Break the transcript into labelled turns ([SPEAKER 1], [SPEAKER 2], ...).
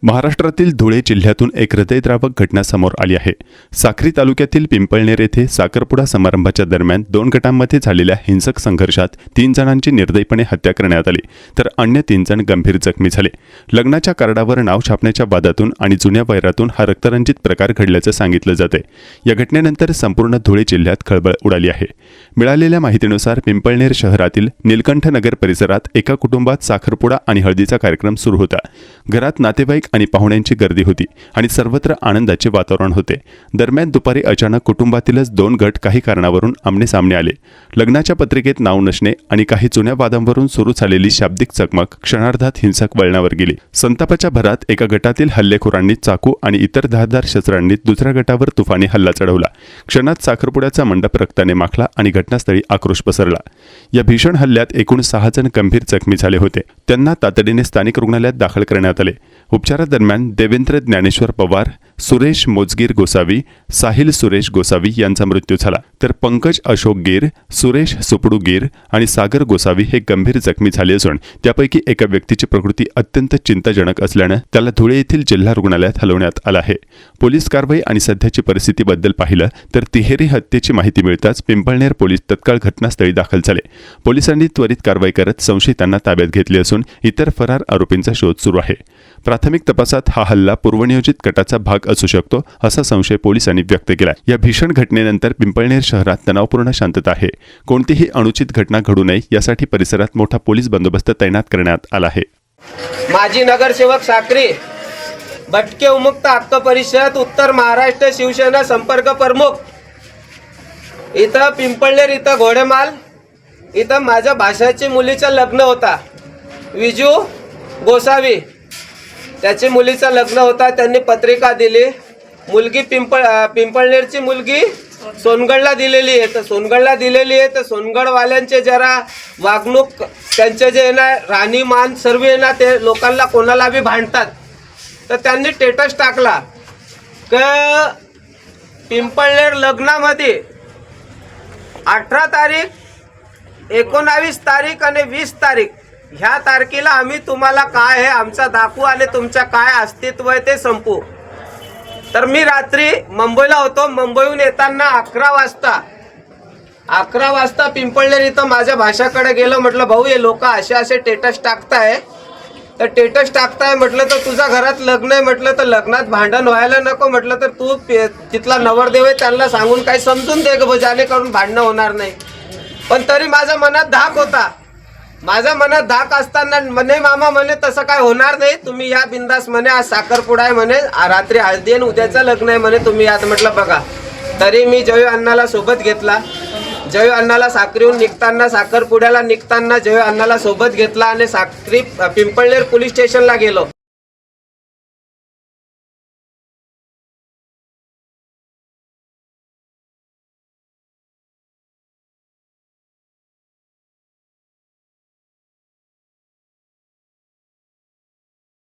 [SPEAKER 1] महाराष्ट्रातील धुळे जिल्ह्यातून एक हृदयद्रावक घटना समोर आली आहे। साक्री तालुक्यातील पिंपळनेर येथे साखरपुडा समारंभाच्या दरम्यान 2 गटांमध्ये झालेल्या हिंसक संघर्षात 3 जणांची निर्दयीपणे हत्या करण्यात आली, तर अन्य 3 जण गंभीर जखमी झाले। लग्नाच्या कार्डावर नाव छापण्याच्या वादातून आणि जुन्या वैरातून हा रक्तरंजित प्रकार घडल्याचं सांगितलं जातंय। या घटनेनंतर संपूर्ण धुळे जिल्ह्यात खळबळ उडाली आहे। मिळालेल्या माहितीनुसार पिंपळनेर शहरातील नीलकंठ नगर परिसरात एका कुटुंबात साखरपुडा आणि हळदीचा कार्यक्रम सुरू होता। घरात नातेवाईक आणि पाहुण्यांची गर्दी होती आणि सर्वत्र आनंदाचे वातावरण होते। दरम्यान दुपारी अचानक कुटुंबातीलच 2 गट काही कारणावरून आमनेसामने आले। लग्नाच्या पत्रिकेत नाव नसणे आणि काही जुन्या वादांवरून सुरू झालेली शाब्दिक चकमक क्षणार्धात हिंसक वळणावर गेली। संतापाच्या भरात एका गटातील हल्लेखोरांनी चाकू आणि इतर धारदार शस्त्रांनी दुसऱ्या गटावर तुफानी हल्ला चढवला। क्षणात साखरपुड्याचा मंडप रक्ताने माखला आणि घटनास्थळी आक्रोश पसरला। या भीषण हल्ल्यात एकूण 6 जण गंभीर जखमी झाले होते। त्यांना तातडीने स्थानिक रुग्णालयात दाखल करण्यात आले। उपचारादरम्यान देवेंद्र ज्ञानेश्वर पवार, सुरेश मोजगीर गोसावी, साहिल सुरेश गोसावी यांचा मृत्यू झाला, तर पंकज अशोक गिर, सुरेश सुपडू गिर आणि सागर गोसावी हे गंभीर जखमी झाले असून त्यापैकी एका व्यक्तीची प्रकृती अत्यंत चिंताजनक असल्याने त्याला धुळे येथील जिल्हा रुग्णालयात हलवण्यात आलं आहे। पोलीस कारवाई आणि सध्याची परिस्थितीबद्दल पाहिलं तर तिहेरी हत्येची माहिती मिळताच पिंपळनेर पोलीस तत्काळ घटनास्थळी दाखल झाले। पोलिसांनी त्वरित कारवाई करत संशयितांना ताब्यात घेतले असून इतर फरार आरोपींचा शोध सुरू आहे। प्राथमिक तपासात हा हल्ला पूर्वनियोजित गटाचा भाग असू शकतो असा संशय पोलिसांनी व्यक्त केला। या भीषण घटनेनंतर पिंपळनेर शहरात तणावपूर्ण शांतता आहे। कोणतीही अनुचित घटना घडू नये यासाठी परिसरात मोठा पोलीस बंदोबस्त तैनात करण्यात आला आहे।
[SPEAKER 2] माजी नगरसेवक साक्री, भटके उमुक्त हक्क परिषद, उत्तर महाराष्ट्र शिवसेना संपर्क प्रमुख, इथं पिंपळनेर इथं घोडेमाल इथं माझ्या भाषाची मुलीचं लग्न होता। विजू गोसावी त्याची मुलीचं लग्न होता। त्यांनी पत्रिका दिली। मुलगी पिंपळनेरची मुलगी सोनगडला दिलेली आहे, तर सोनगडला दिलेली आहे तर सोनगडवाल्यांचे जरा वागणूक त्यांचे जे ना राहणीमान सर्व आहे ना ते लोकांना कोणाला बी भांडतात। तर त्यांनी स्टेटस टाकला की पिंपळनेर लग्नामध्ये 18 तारीख, 19 तारीख आणि 20 तारीख ह्या तारखेला आम्ही तुम्हाला काय आहे आमचा दाखवू आणि तुमच्या काय अस्तित्व आहे ते संपू। तर मी रात्री मुंबईला होतो। मुंबईहून येताना 11 वाजता पिंपळनेर इथं माझ्या भाषाकडे गेलो। म्हटलं भाऊ हे लोक असे स्टेटस टाकताय, तर स्टेटस टाकताय म्हटलं तर तुझ्या घरात लग्न आहे म्हटलं तर लग्नात भांडण व्हायला नको म्हटलं तर तू तिथला नवरदेव आहे त्यांना सांगून काही समजून दे ग जेणेकरून भांडणं होणार नाही। पण तरी माझ्या मनात धाक होता। माझ्या मनात धाक असताना म्हणे मामा म्हणे तसं काय होणार नाही, तुम्ही या बिंदास म्हणे आज साखरपुडा आहे म्हणे, रात्री हळदी आणि उद्याचं लग्न आहे म्हणे, तुम्ही यात म्हटलं बघा। तरी मी जयू अण्णाला सोबत घेतला। जयू अण्णाला साक्रीहून निघताना साखरपुड्याला निघताना जयू अण्णाला सोबत घेतला आणि साक्री पिंपळनेर पोलीस स्टेशनला गेलो।